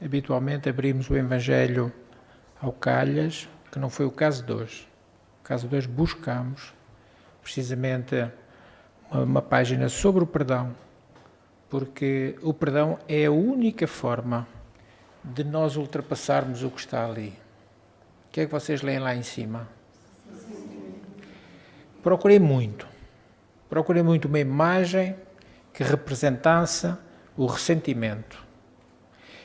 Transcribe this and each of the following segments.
habitualmente abrimos o Evangelho ao calhas, que não foi o caso de hoje. No caso de hoje buscamos precisamente uma página sobre o perdão, porque o perdão é a única forma de nós ultrapassarmos o que está ali. O que é que vocês leem lá em cima? Procurei muito uma imagem que representasse o ressentimento.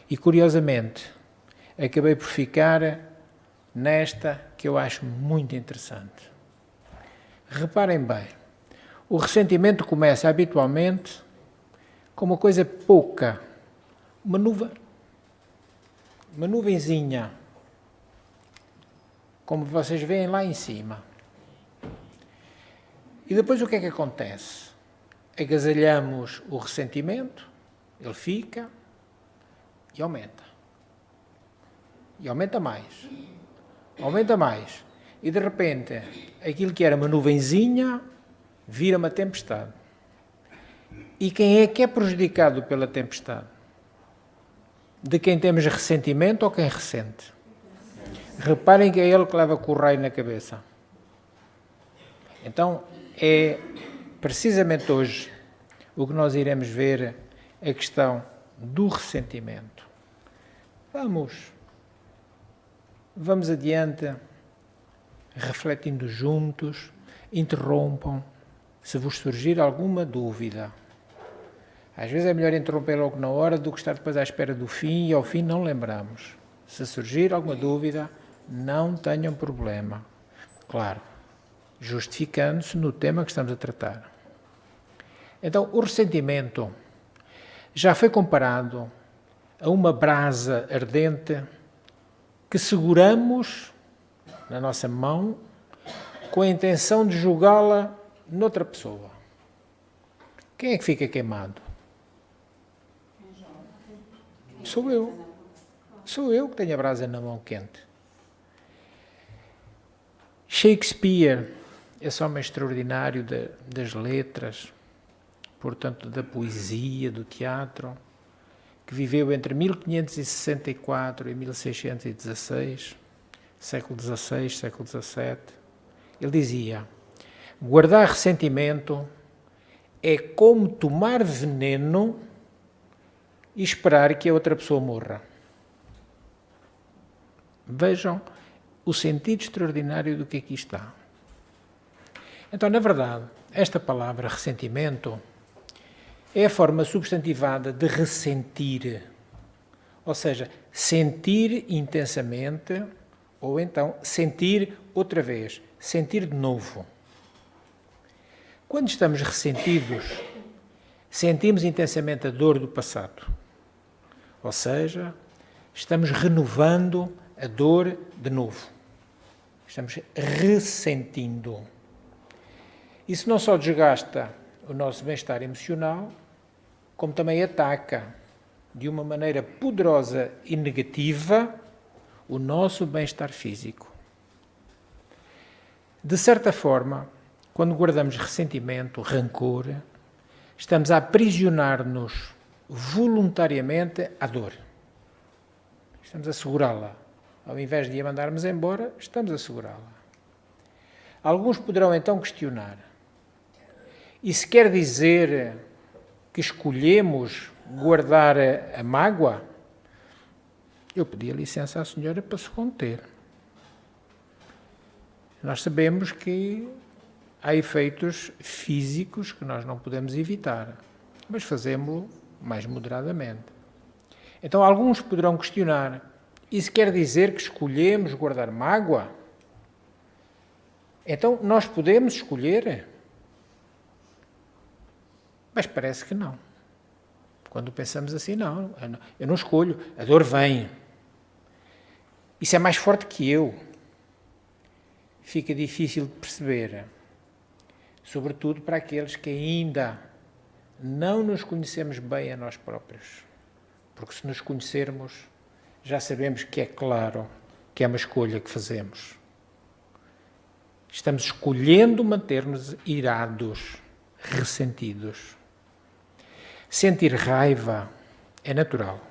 E, curiosamente, acabei por ficar nesta que eu acho muito interessante. Reparem bem, o ressentimento começa habitualmente com uma coisa pouca, uma nuvenzinha, como vocês veem lá em cima. E depois o que é que acontece? Agasalhamos o ressentimento, ele fica e aumenta. E aumenta mais. Aumenta mais. E de repente, aquilo que era uma nuvenzinha vira uma tempestade. E quem é que é prejudicado pela tempestade? De quem temos ressentimento ou quem ressente? Reparem que é ele que leva com o raio na cabeça. Então, é precisamente hoje o que nós iremos ver a questão do ressentimento. Vamos adiante, refletindo juntos, interrompam se vos surgir alguma dúvida. Às vezes é melhor interromper logo na hora do que estar depois à espera do fim e ao fim não lembramos. Se surgir alguma dúvida, não tenham problema. Claro, justificando-se no tema que estamos a tratar. Então, o ressentimento já foi comparado a uma brasa ardente que seguramos na nossa mão com a intenção de jogá-la noutra pessoa. Quem é que fica queimado? Sou eu. Sou eu que tenho a brasa na mão quente. Shakespeare, esse homem extraordinário das letras, portanto da poesia, do teatro, que viveu entre 1564 e 1616, século XVI, século XVII, ele dizia: guardar ressentimento é como tomar veneno e esperar que a outra pessoa morra. Vejam o sentido extraordinário do que aqui está. Então, na verdade, esta palavra ressentimento é a forma substantivada de ressentir, ou seja, sentir intensamente ou então sentir outra vez, sentir de novo. Quando estamos ressentidos, sentimos intensamente a dor do passado, ou seja, estamos renovando a dor de novo. Estamos ressentindo. Isso não só desgasta o nosso bem-estar emocional, como também ataca de uma maneira poderosa e negativa o nosso bem-estar físico. De certa forma, quando guardamos ressentimento, rancor, estamos a aprisionar-nos voluntariamente à dor. Estamos a segurá-la. Ao invés de a mandarmos embora, estamos a segurá-la. Alguns poderão então questionar: isso quer dizer que escolhemos guardar a mágoa? Eu pedi a licença à senhora para se conter. Nós sabemos que há efeitos físicos que nós não podemos evitar, mas fazemos-lo mais moderadamente. Então alguns poderão questionar: isso quer dizer que escolhemos guardar mágoa? Então nós podemos escolher? Mas parece que não. Quando pensamos assim, não, eu não escolho, a dor vem. Isso é mais forte que eu. Fica difícil de perceber, sobretudo para aqueles que ainda não nos conhecemos bem a nós próprios. Porque se nos conhecermos, já sabemos que é claro que é uma escolha que fazemos. Estamos escolhendo manter-nos irados, ressentidos. Sentir raiva é natural.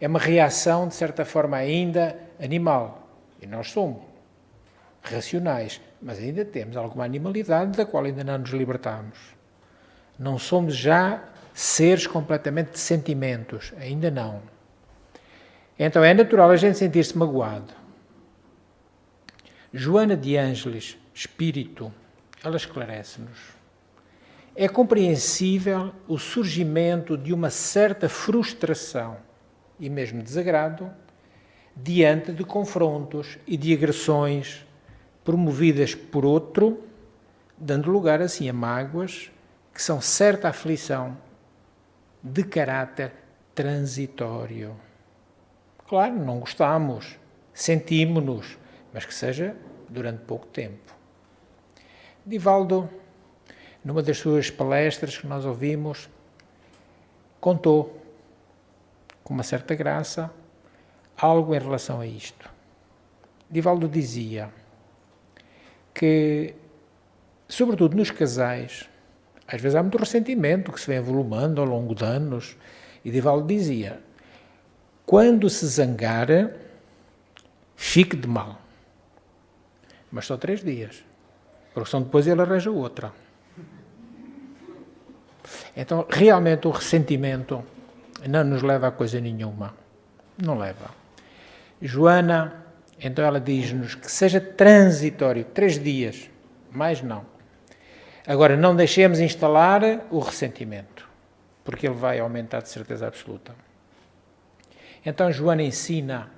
é uma reação, de certa forma, ainda animal. E nós somos racionais, mas ainda temos alguma animalidade da qual ainda não nos libertamos. Não somos já seres completamente de sentimentos, ainda não. Então é natural a gente sentir-se magoado. Joana de Ângeles, espírito, ela esclarece-nos. É compreensível o surgimento de uma certa frustração e mesmo desagrado diante de confrontos e de agressões promovidas por outro, dando lugar assim a mágoas que são certa aflição de caráter transitório. Claro, não gostamos, sentimos-nos, mas que seja durante pouco tempo. Divaldo, numa das suas palestras que nós ouvimos, contou, com uma certa graça, algo em relação a isto. Divaldo dizia que, sobretudo nos casais, às vezes há muito ressentimento que se vem avolumando ao longo de anos, e Divaldo dizia, quando se zangar, fique de mal. Mas só 3 dias, porque senão depois ele arranja outra. Então, realmente, o ressentimento não nos leva a coisa nenhuma. Não leva. Joana, então ela diz-nos que seja transitório, 3 dias, mais não. Agora, não deixemos instalar o ressentimento, porque ele vai aumentar de certeza absoluta. Então, Joana ensina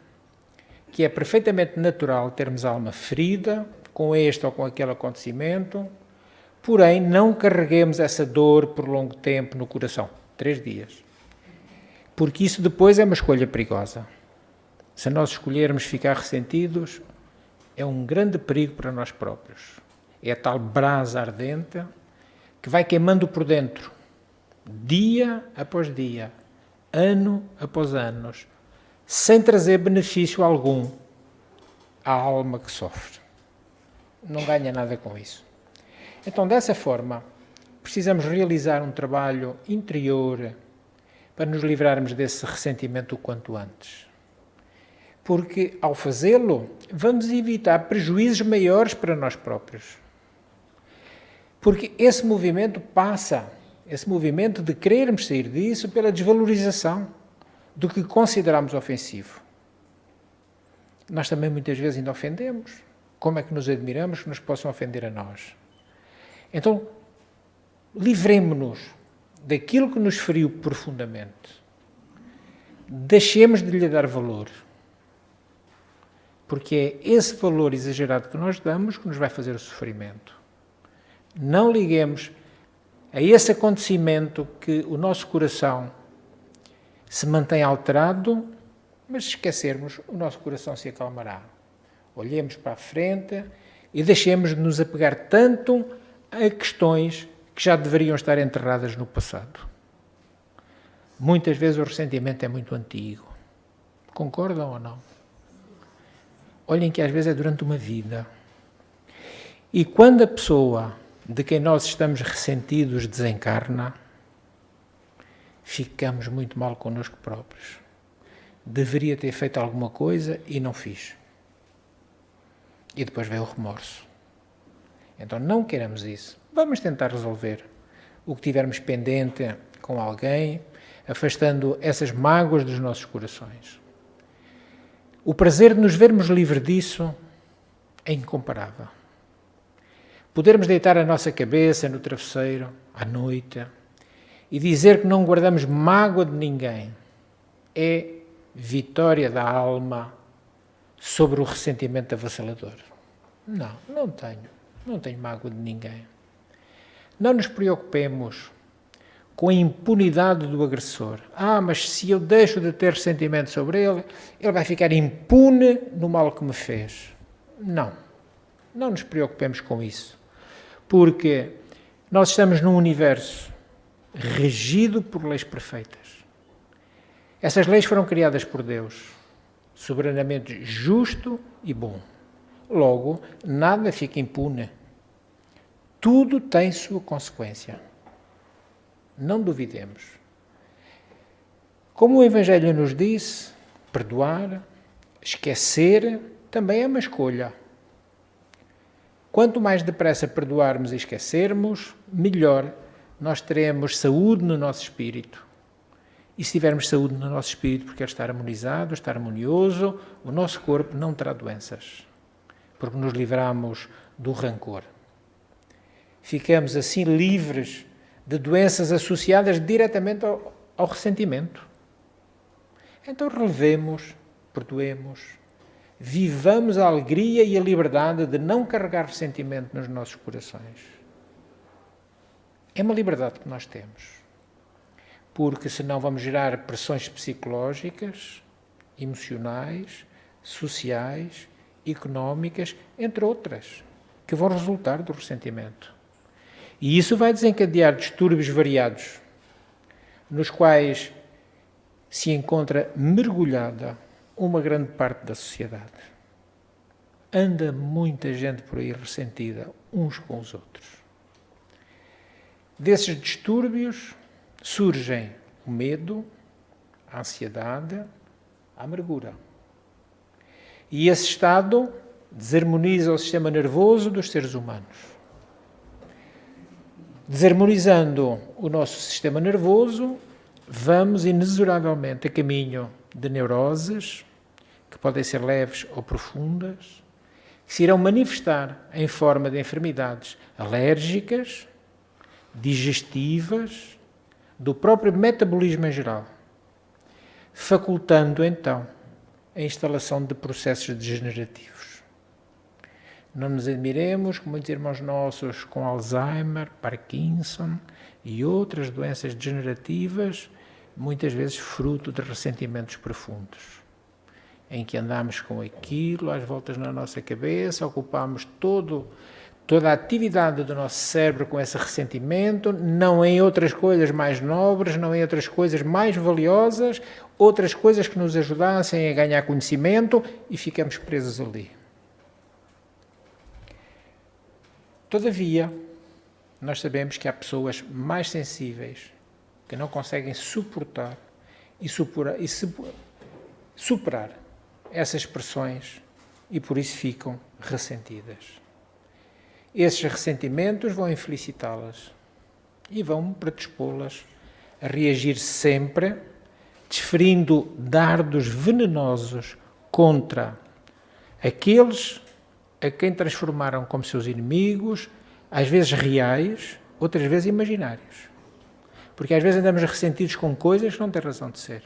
que é perfeitamente natural termos a alma ferida com este ou com aquele acontecimento, porém, não carreguemos essa dor por longo tempo no coração, 3 dias. Porque isso depois é uma escolha perigosa. Se nós escolhermos ficar ressentidos, é um grande perigo para nós próprios. É a tal brasa ardente que vai queimando por dentro, dia após dia, ano após anos, sem trazer benefício algum à alma que sofre. Não ganha nada com isso. Então, dessa forma, precisamos realizar um trabalho interior para nos livrarmos desse ressentimento o quanto antes. Porque, ao fazê-lo, vamos evitar prejuízos maiores para nós próprios. Porque esse movimento passa, esse movimento de querermos sair disso pela desvalorização do que consideramos ofensivo. Nós também muitas vezes ainda ofendemos. Como é que nos admiramos que nos possam ofender a nós? Então, livremo-nos daquilo que nos feriu profundamente. Deixemos de lhe dar valor. Porque é esse valor exagerado que nós damos que nos vai fazer o sofrimento. Não liguemos a esse acontecimento que o nosso coração se mantém alterado, mas se esquecermos, o nosso coração se acalmará. Olhemos para a frente e deixemos de nos apegar tanto a questões que já deveriam estar enterradas no passado. Muitas vezes o ressentimento é muito antigo. Concordam ou não? Olhem que às vezes é durante uma vida. E quando a pessoa de quem nós estamos ressentidos desencarna, ficamos muito mal connosco próprios. Deveria ter feito alguma coisa e não fiz. E depois vem o remorso. Então não queremos isso. Vamos tentar resolver o que tivermos pendente com alguém, afastando essas mágoas dos nossos corações. O prazer de nos vermos livres disso é incomparável. Podermos deitar a nossa cabeça no travesseiro à noite e dizer que não guardamos mágoa de ninguém é vitória da alma sobre o ressentimento avassalador. Não tenho mágoa de ninguém. Não nos preocupemos com a impunidade do agressor. Mas se eu deixo de ter ressentimento sobre ele, ele vai ficar impune no mal que me fez. Não nos preocupemos com isso. Porque nós estamos num universo regido por leis perfeitas. Essas leis foram criadas por Deus, soberanamente justo e bom. Logo, nada fica impune. Tudo tem sua consequência. Não duvidemos. Como o Evangelho nos disse, Perdoar, esquecer, também é uma escolha. Quanto mais depressa perdoarmos e esquecermos, melhor nós teremos saúde no nosso espírito. E se tivermos saúde no nosso espírito, porque quer estar harmonizado, estar harmonioso, o nosso corpo não terá doenças, porque nos livramos do rancor. Ficamos assim livres de doenças associadas diretamente ao ressentimento. Então relevemos, perdoemos, vivamos a alegria e a liberdade de não carregar ressentimento nos nossos corações. É uma liberdade que nós temos, porque senão vamos gerar pressões psicológicas, emocionais, sociais, económicas, entre outras, que vão resultar do ressentimento. E isso vai desencadear distúrbios variados, nos quais se encontra mergulhada uma grande parte da sociedade. Anda muita gente por aí ressentida uns com os outros. Desses distúrbios surgem o medo, a ansiedade, a amargura. E esse estado desarmoniza o sistema nervoso dos seres humanos. Desarmonizando o nosso sistema nervoso, vamos inexoravelmente a caminho de neuroses, que podem ser leves ou profundas, que se irão manifestar em forma de enfermidades alérgicas, digestivas, do próprio metabolismo em geral, facultando então a instalação de processos degenerativos. Não nos admiremos que muitos irmãos nossos com Alzheimer, Parkinson e outras doenças degenerativas, muitas vezes fruto de ressentimentos profundos, em que andamos com aquilo às voltas na nossa cabeça, ocupamos toda a atividade do nosso cérebro com esse ressentimento, não em outras coisas mais nobres, não em outras coisas mais valiosas, outras coisas que nos ajudassem a ganhar conhecimento, e ficamos presos ali. Todavia, nós sabemos que há pessoas mais sensíveis que não conseguem suportar e superar essas pressões e por isso ficam ressentidas. Esses ressentimentos vão infelicitá-las e vão predispô-las a reagir sempre, desferindo dardos venenosos contra aqueles a quem transformaram como seus inimigos, às vezes reais, outras vezes imaginários. Porque às vezes andamos ressentidos com coisas que não têm razão de ser.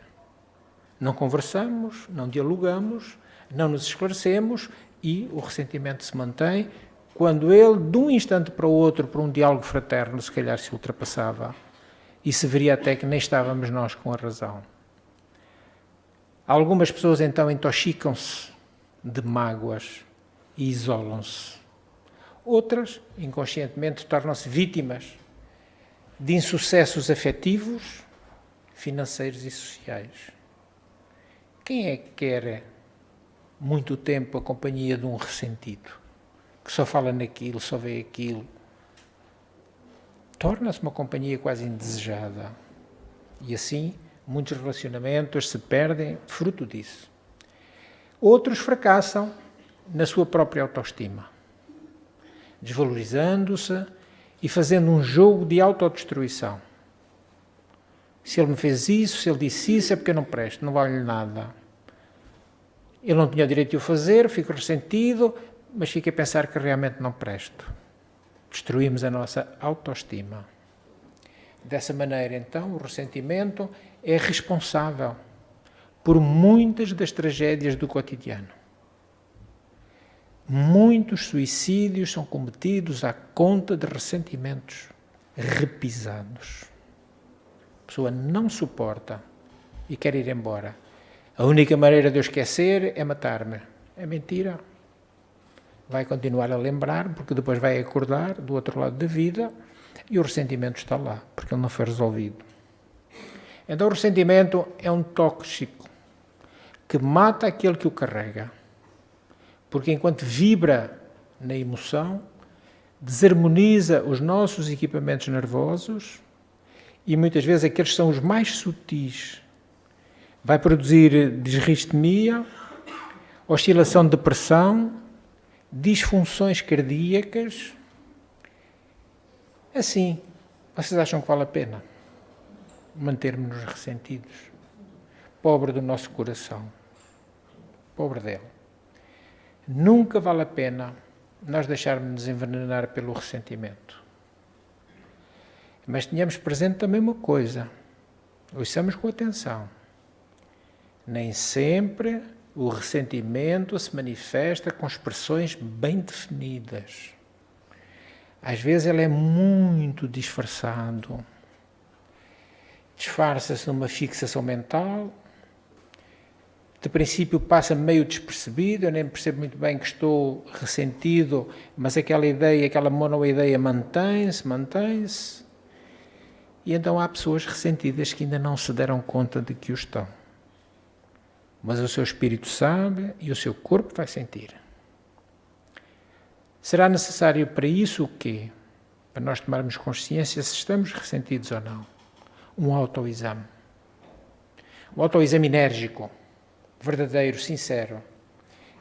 Não conversamos, não dialogamos, não nos esclarecemos e o ressentimento se mantém quando ele, de um instante para o outro, por um diálogo fraterno, se calhar se ultrapassava e se veria até que nem estávamos nós com a razão. Algumas pessoas então intoxicam-se de mágoas e isolam-se. Outras, inconscientemente, tornam-se vítimas de insucessos afetivos, financeiros e sociais. Quem é que quer muito tempo a companhia de um ressentido, que só fala naquilo, só vê aquilo? Torna-se uma companhia quase indesejada. E assim, muitos relacionamentos se perdem fruto disso. Outros fracassam na sua própria autoestima, desvalorizando-se e fazendo um jogo de autodestruição. Se ele me fez isso, se ele disse isso, é porque eu não presto, não vale nada. Ele não tinha o direito de o fazer, fico ressentido, mas fico a pensar que realmente não presto. Destruímos a nossa autoestima. Dessa maneira, então, o ressentimento é responsável por muitas das tragédias do cotidiano. Muitos suicídios são cometidos à conta de ressentimentos repisados. A pessoa não suporta e quer ir embora. A única maneira de eu esquecer é matar-me. É mentira. Vai continuar a lembrar, porque depois vai acordar do outro lado da vida e o ressentimento está lá, porque ele não foi resolvido. Então o ressentimento é um tóxico que mata aquele que o carrega. Porque enquanto vibra na emoção, desarmoniza os nossos equipamentos nervosos e muitas vezes aqueles são os mais sutis, vai produzir disritmia, oscilação de pressão, disfunções cardíacas. Assim, vocês acham que vale a pena mantermos-nos ressentidos? Pobre do nosso coração, pobre dele. Nunca vale a pena nós deixarmos-nos envenenar pelo ressentimento. Mas tenhamos presente também uma coisa, ouçamos com atenção. Nem sempre o ressentimento se manifesta com expressões bem definidas. Às vezes ele é muito disfarçado. Disfarça-se numa fixação mental. De princípio passa meio despercebido, eu nem percebo muito bem que estou ressentido, mas aquela ideia, aquela monoideia mantém-se. E então há pessoas ressentidas que ainda não se deram conta de que o estão. Mas o seu espírito sabe e o seu corpo vai sentir. Será necessário para isso o quê? Para nós tomarmos consciência se estamos ressentidos ou não. Um autoexame. Um autoexame enérgico, verdadeiro, sincero.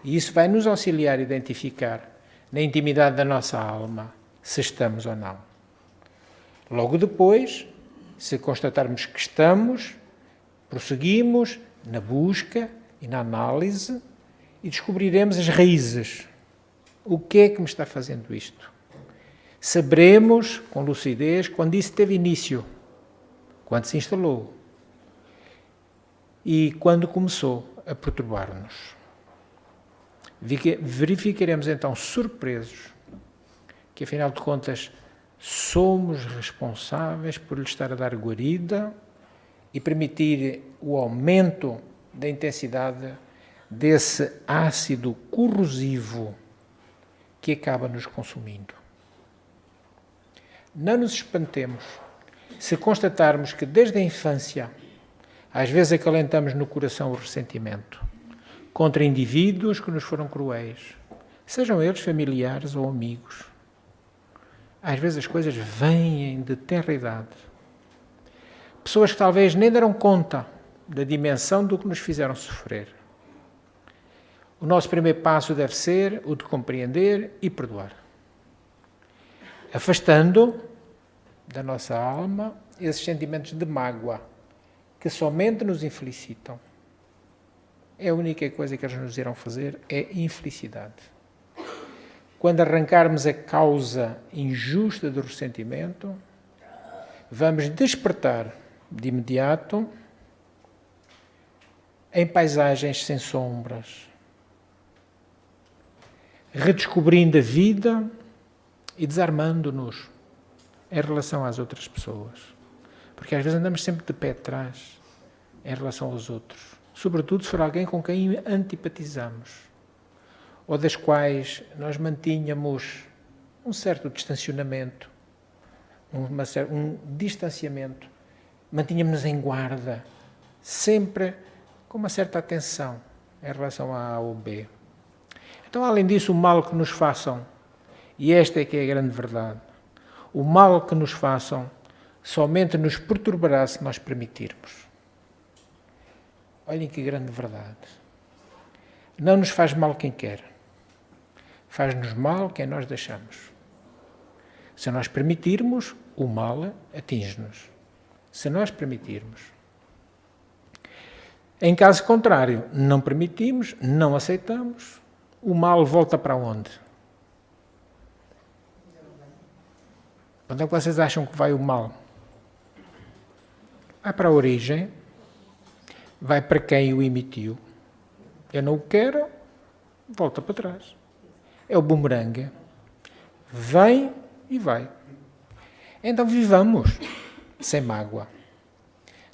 E isso vai nos auxiliar a identificar na intimidade da nossa alma se estamos ou não. Logo depois, se constatarmos que estamos, prosseguimos na busca e na análise e descobriremos as raízes. O que é que me está fazendo isto? Saberemos com lucidez quando isso teve início, quando se instalou e quando começou a perturbar-nos. Verificaremos então surpresos que, afinal de contas, somos responsáveis por lhe estar a dar guarida e permitir o aumento da intensidade desse ácido corrosivo que acaba nos consumindo. Não nos espantemos se constatarmos que desde a infância às vezes acalentamos no coração o ressentimento contra indivíduos que nos foram cruéis, sejam eles familiares ou amigos. Às vezes as coisas vêm de tenra idade. Pessoas que talvez nem deram conta da dimensão do que nos fizeram sofrer. O nosso primeiro passo deve ser o de compreender e perdoar. Afastando da nossa alma esses sentimentos de mágoa que somente nos infelicitam. É a única coisa que eles nos irão fazer é infelicidade. Quando arrancarmos a causa injusta do ressentimento, vamos despertar de imediato em paisagens sem sombras, redescobrindo a vida e desarmando-nos em relação às outras pessoas. Porque às vezes andamos sempre de pé atrás em relação aos outros, sobretudo se for alguém com quem antipatizamos, ou das quais nós mantínhamos um certo distanciamento, um distanciamento, mantínhamos-nos em guarda, sempre com uma certa atenção em relação a A ou B. Então, além disso, o mal que nos façam, e esta é que é a grande verdade, o mal que nos façam somente nos perturbará se nós permitirmos. Olhem que grande verdade. Não nos faz mal quem quer. Faz-nos mal quem nós deixamos. Se nós permitirmos, o mal atinge-nos. Se nós permitirmos. Em caso contrário, não permitimos, não aceitamos, o mal volta para onde? Onde é que vocês acham que vai o mal? Vai para a origem, vai para quem o emitiu. Eu não o quero, volta para trás. É o bumerangue. Vem e vai. Então vivamos sem mágoa.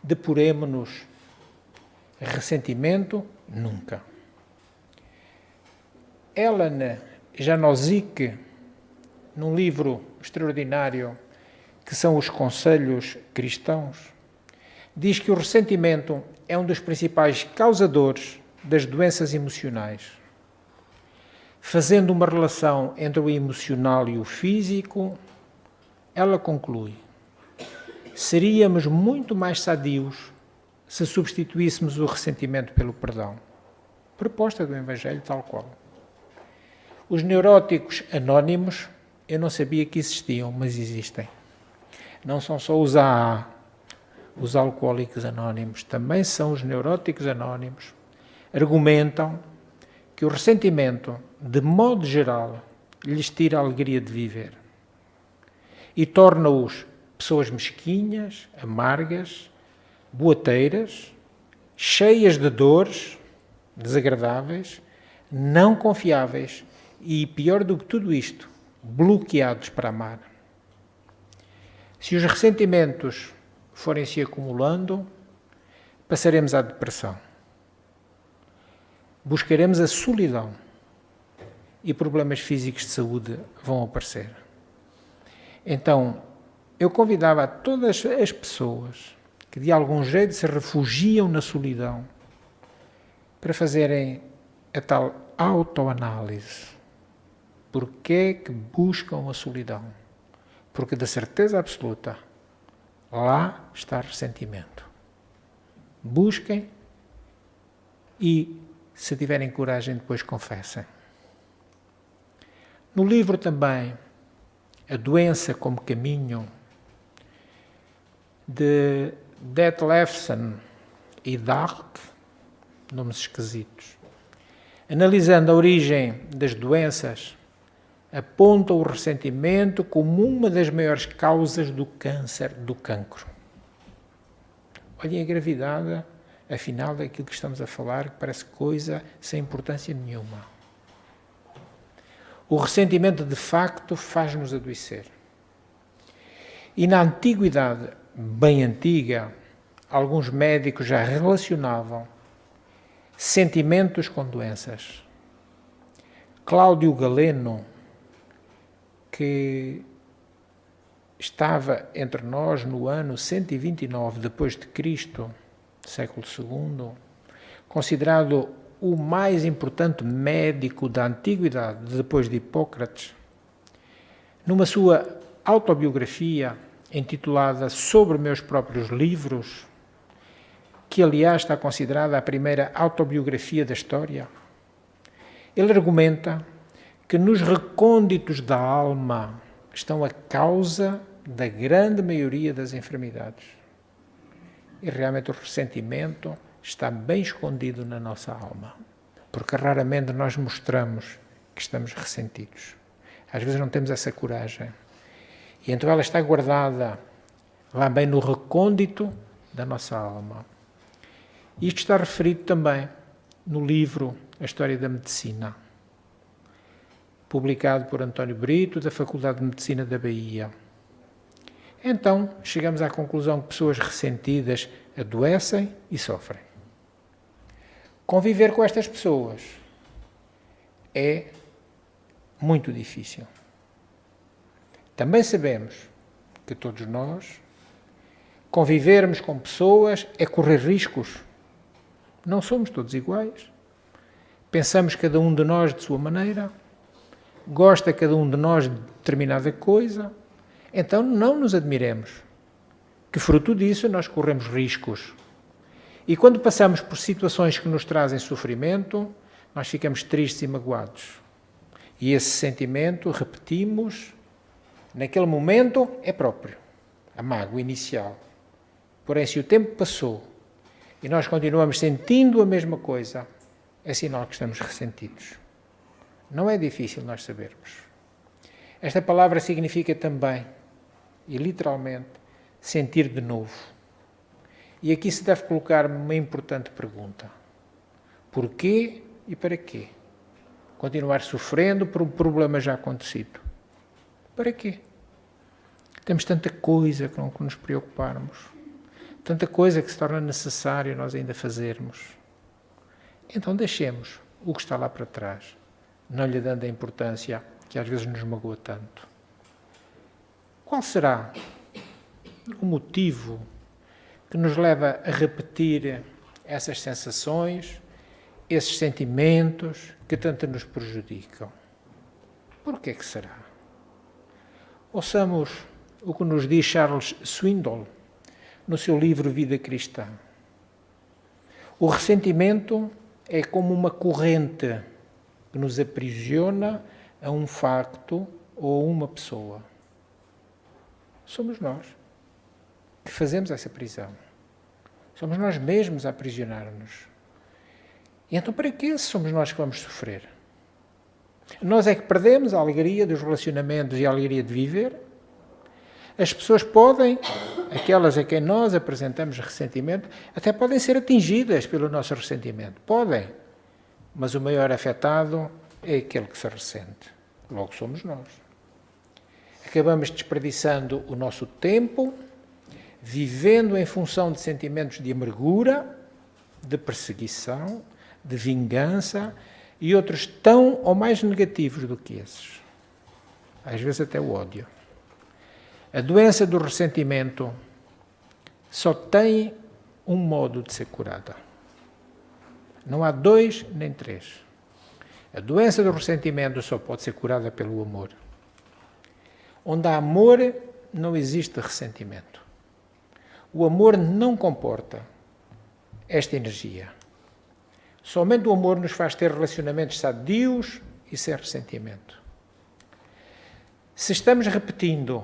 Depuremo-nos. Ressentimento, nunca. Ellen Janozik, num livro extraordinário que são os Conselhos Cristãos, diz que o ressentimento é um dos principais causadores das doenças emocionais. Fazendo uma relação entre o emocional e o físico, ela conclui: seríamos muito mais sadios se substituíssemos o ressentimento pelo perdão. Proposta do Evangelho tal qual. Os neuróticos anónimos, eu não sabia que existiam, mas existem. Não são só os AA, os alcoólicos anónimos, também são os neuróticos anónimos. Argumentam que o ressentimento, de modo geral, lhes tira a alegria de viver e torna-os pessoas mesquinhas, amargas, boateiras, cheias de dores, desagradáveis, não confiáveis e, pior do que tudo isto, bloqueados para amar. Se os ressentimentos forem se acumulando, passaremos à depressão. Buscaremos a solidão e problemas físicos de saúde vão aparecer. Então, eu convidava a todas as pessoas que de algum jeito se refugiam na solidão para fazerem a tal autoanálise. Porquê que buscam a solidão? Porque da certeza absoluta, lá está ressentimento. Busquem e, se tiverem coragem, depois confessem. No livro também, A Doença como Caminho, de Detlefsen e Dart, nomes esquisitos, analisando a origem das doenças, aponta o ressentimento como uma das maiores causas do câncer, do cancro. Olhem a gravidade, afinal, daquilo que estamos a falar, que parece coisa sem importância nenhuma. O ressentimento, de facto, faz-nos adoecer. E na antiguidade, bem antiga, alguns médicos já relacionavam sentimentos com doenças. Cláudio Galeno, que estava entre nós no ano 129 depois de Cristo, século II, considerado o mais importante médico da antiguidade depois de Hipócrates, numa sua autobiografia intitulada Sobre Meus Próprios Livros, que aliás está considerada a primeira autobiografia da história, ele argumenta que nos recônditos da alma estão a causa da grande maioria das enfermidades. E realmente o ressentimento está bem escondido na nossa alma, porque raramente nós mostramos que estamos ressentidos. Às vezes não temos essa coragem. E então ela está guardada lá bem no recôndito da nossa alma. Isto está referido também no livro A História da Medicina, publicado por António Brito, da Faculdade de Medicina da Bahia. Então, chegamos à conclusão que pessoas ressentidas adoecem e sofrem. Conviver com estas pessoas é muito difícil. Também sabemos que todos nós convivermos com pessoas é correr riscos. Não somos todos iguais. Pensamos cada um de nós de sua maneira. Gosta cada um de nós de determinada coisa. Então não nos admiremos que, fruto disso, nós corremos riscos. E quando passamos por situações que nos trazem sofrimento, nós ficamos tristes e magoados. E esse sentimento, repetimos, naquele momento é próprio, a mágoa inicial. Porém, se o tempo passou e nós continuamos sentindo a mesma coisa, é sinal que estamos ressentidos. Não é difícil nós sabermos. Esta palavra significa também, e literalmente, sentir de novo. E aqui se deve colocar uma importante pergunta. Porquê e para quê? Continuar sofrendo por um problema já acontecido. Para quê? Temos tanta coisa com que nos preocuparmos. Tanta coisa que se torna necessário nós ainda fazermos. Então deixemos o que está lá para trás, não lhe dando a importância que às vezes nos magoa tanto. Qual será o motivo que nos leva a repetir essas sensações, esses sentimentos que tanto nos prejudicam? Por que será? Ouçamos o que nos diz Charles Swindoll no seu livro Vida Cristã. O ressentimento é como uma corrente que nos aprisiona a um facto ou a uma pessoa. Somos nós que fazemos essa prisão. Somos nós mesmos a aprisionar-nos. E então para que somos nós que vamos sofrer? Nós é que perdemos a alegria dos relacionamentos e a alegria de viver. As pessoas podem, aquelas a quem nós apresentamos ressentimento, até podem ser atingidas pelo nosso ressentimento. Podem. Mas o maior afetado é aquele que se ressente. Logo somos nós. Acabamos desperdiçando o nosso tempo, vivendo em função de sentimentos de amargura, de perseguição, de vingança e outros tão ou mais negativos do que esses. Às vezes até o ódio. A doença do ressentimento só tem um modo de ser curada. Não há 2 nem 3. A doença do ressentimento só pode ser curada pelo amor. Onde há amor, não existe ressentimento. O amor não comporta esta energia. Somente o amor nos faz ter relacionamentos sadios e sem ressentimento. Se estamos repetindo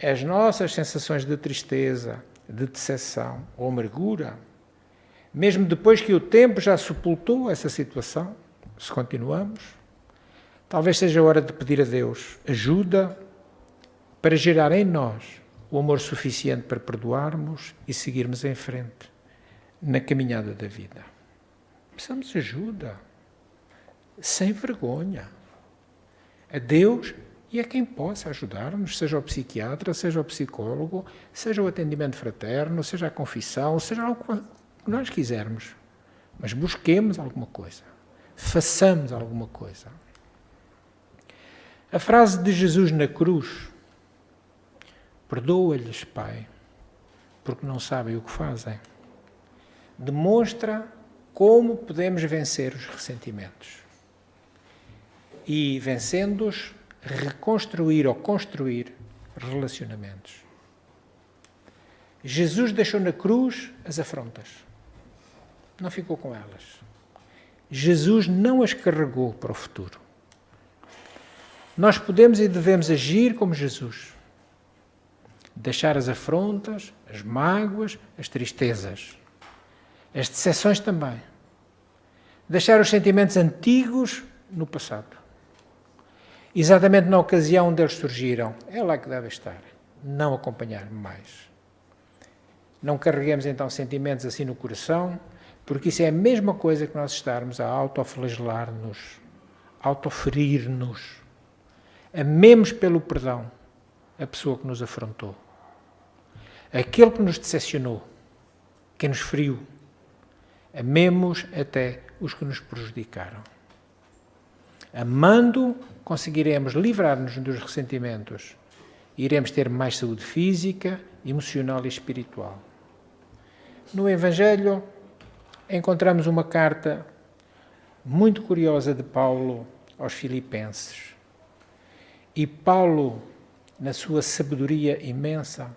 as nossas sensações de tristeza, de decepção ou amargura, mesmo depois que o tempo já sepultou essa situação, se continuamos, talvez seja a hora de pedir a Deus ajuda para gerar em nós o amor suficiente para perdoarmos e seguirmos em frente na caminhada da vida. Precisamos de ajuda, sem vergonha, a Deus e a quem possa ajudar-nos, seja o psiquiatra, seja o psicólogo, seja o atendimento fraterno, seja a confissão, seja o que nós quisermos. Mas busquemos alguma coisa, façamos alguma coisa. A frase de Jesus na cruz, perdoa-lhes, Pai, porque não sabem o que fazem, demonstra como podemos vencer os ressentimentos. E, vencendo-os, reconstruir ou construir relacionamentos. Jesus deixou na cruz as afrontas. Não ficou com elas. Jesus não as carregou para o futuro. Nós podemos e devemos agir como Jesus. Deixar as afrontas, as mágoas, as tristezas. As decepções também. Deixar os sentimentos antigos no passado. Exatamente na ocasião onde eles surgiram. É lá que deve estar. Não acompanhar mais. Não carreguemos então sentimentos assim no coração, porque isso é a mesma coisa que nós estarmos a autoflagelar-nos, autoferir-nos. Amemos pelo perdão a pessoa que nos afrontou. Aquele que nos decepcionou, que nos feriu. Amemos até os que nos prejudicaram. Amando, conseguiremos livrar-nos dos ressentimentos. Iremos ter mais saúde física, emocional e espiritual. No Evangelho, encontramos uma carta muito curiosa de Paulo aos Filipenses. E Paulo, na sua sabedoria imensa,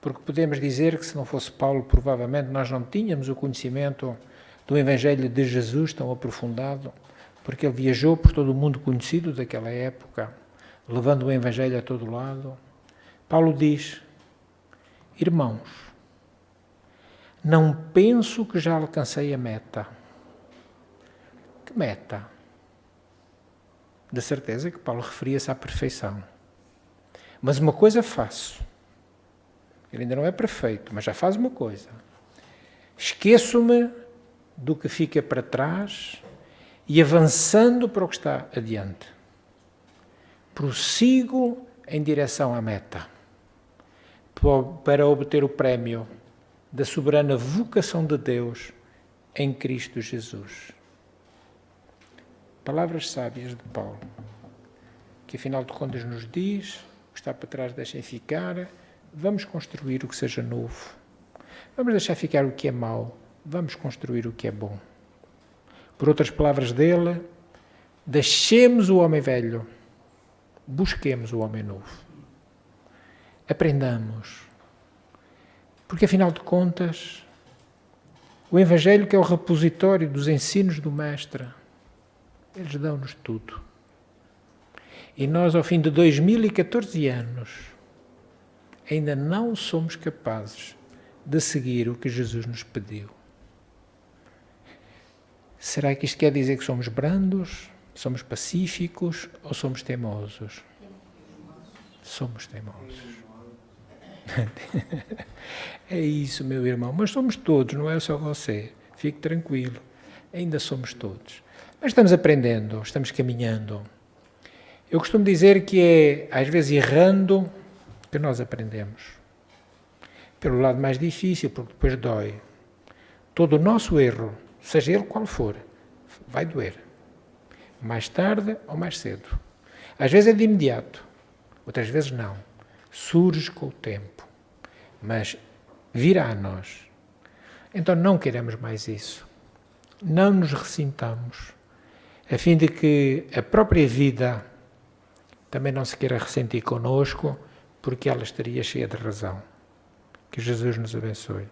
porque podemos dizer que se não fosse Paulo, provavelmente nós não tínhamos o conhecimento do Evangelho de Jesus tão aprofundado, porque ele viajou por todo o mundo conhecido daquela época, levando o Evangelho a todo lado. Paulo diz, irmãos, não penso que já alcancei a meta. Que meta? De certeza que Paulo referia-se à perfeição. Mas uma coisa faço. Ele ainda não é perfeito, mas já faz uma coisa. Esqueço-me do que fica para trás e avançando para o que está adiante. Prossigo em direção à meta, para obter o prémio da soberana vocação de Deus em Cristo Jesus. Palavras sábias de Paulo, que afinal de contas nos diz, o que está para trás deixem ficar, vamos construir o que seja novo. Vamos deixar ficar o que é mau, vamos construir o que é bom. Por outras palavras dele, deixemos o homem velho, busquemos o homem novo. Aprendamos. Porque, afinal de contas, O Evangelho, que é o repositório dos ensinos do Mestre, eles dão-nos tudo. E nós, ao fim de 2014 anos, ainda não somos capazes de seguir o que Jesus nos pediu. Será que isto quer dizer que somos brandos, somos pacíficos ou somos teimosos? Somos teimosos. É isso, meu irmão. Mas somos todos, não é só você. Fique tranquilo. Ainda somos todos. Mas estamos aprendendo, estamos caminhando. Eu costumo dizer que é, às vezes, errando que nós aprendemos. Pelo lado mais difícil, porque depois dói. Todo o nosso erro, seja ele qual for, vai doer. Mais tarde ou mais cedo. Às vezes é de imediato, outras vezes não. Surge com o tempo, mas virá a nós. Então não queremos mais isso. Não nos ressintamos, a fim de que a própria vida também não se queira ressentir connosco, porque ela estaria cheia de razão. Que Jesus nos abençoe.